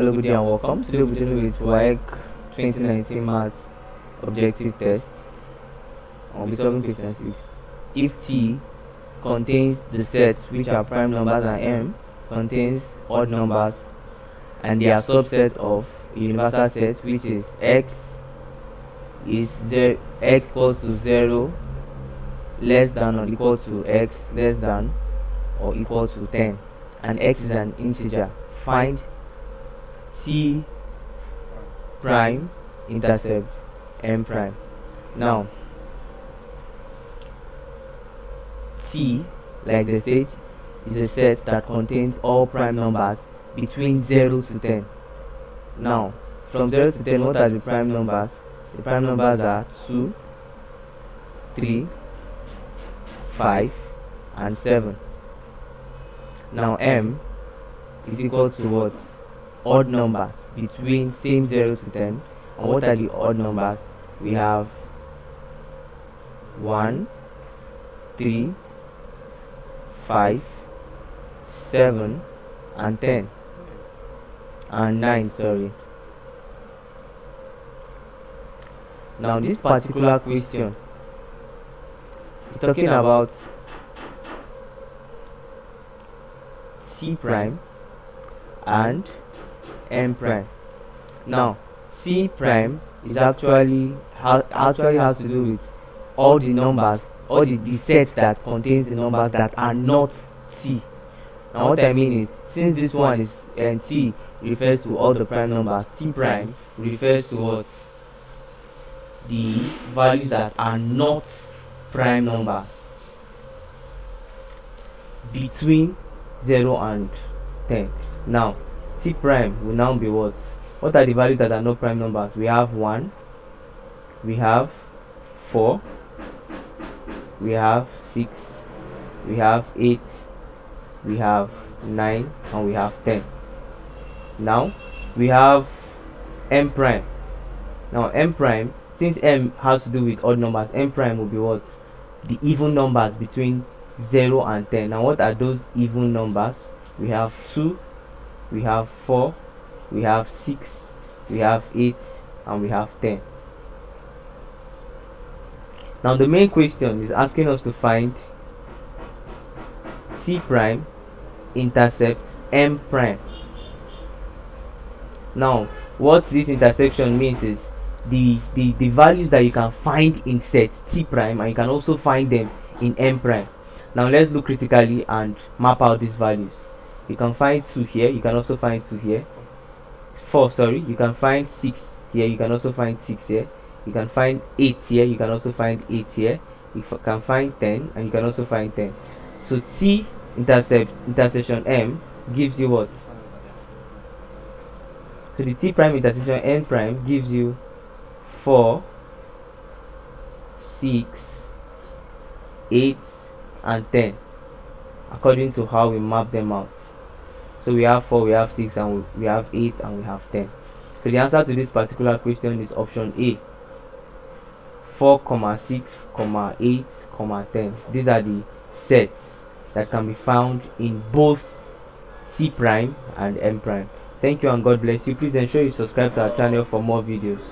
Hello, good day and welcome. Today we're dealing with WAEC 2019 Maths Objective Test. We'll be solving question 6. If T contains the sets which are prime numbers and M contains odd numbers and they are subsets of a universal set which is X equals to 0 less than or equal to X less than or equal to 10 and X is an integer, find T prime intercepts M prime. Now T, like they said, is a set that contains all prime numbers between 0 to 10. Now from 0 to 10, what are the prime numbers? The prime numbers are 2, 3, 5 and 7. Now M is equal to what? Odd numbers between same 0 to 10. And what are the odd numbers? We have 1, 3, 5, 7 and 10 and 9, sorry. Now this particular question is talking about T prime and M prime. Now T prime is actually has to do with all the numbers, all the sets that contains the numbers that are not T. Now what I mean is, since this one is T refers to all the prime numbers, T prime refers to what? The values that are not prime numbers between 0 and 10. Now T prime will now be what? What are the values that are not prime numbers? We have 1, we have 4, we have 6, we have 8, we have 9 and we have 10. Now we have M prime. Now M prime, since M has to do with odd numbers, M prime will be what? The even numbers between 0 and 10. Now what are those even numbers? We have 2, we have 4, we have 6, we have 8 and we have 10. Now the main question is asking us to find T prime intercepts M prime. Now what this intersection means is the values that you can find in set T prime, and you can also find them in M prime. Now let's look critically and map out these values. You can find 2 here, you can also find 2 here. 4, sorry, you can find 6 here, you can also find 6 here. You can find 8 here, you can also find 8 here. You can find 10 and you can also find 10. So T intersection M gives you what? So the T prime intersection M prime gives you 4, 6, 8 and 10, according to how we map them out. So we have 4, we have 6 and we have 8 and we have 10. So the answer to this particular question is option A, 4, 6, 8, 10. These are the sets that can be found in both T prime and M prime. Thank you and God bless you. Please ensure you subscribe to our channel for more videos.